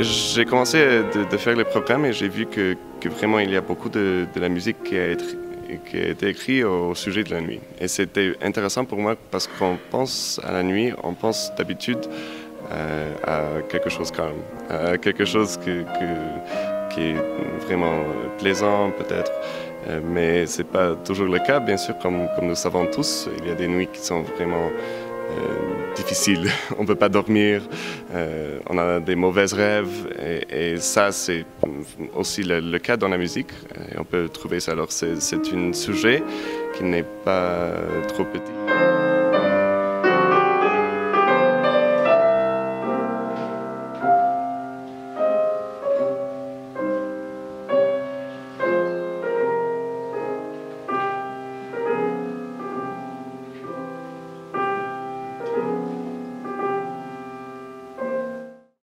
J'ai commencé de faire les programmes et j'ai vu que vraiment il y a beaucoup de la musique qui a été écrite au sujet de la nuit. Et c'était intéressant pour moi parce qu'on pense à la nuit, on pense d'habitude à quelque chose de calme, à quelque chose qui est vraiment plaisant peut-être. Mais ce n'est pas toujours le cas, bien sûr, comme nous savons tous. Il y a des nuits qui sont vraiment difficiles. On ne peut pas dormir, on a des mauvais rêves. Et ça, c'est aussi le cas dans la musique. Et on peut trouver ça. Alors, c'est un sujet qui n'est pas trop petit.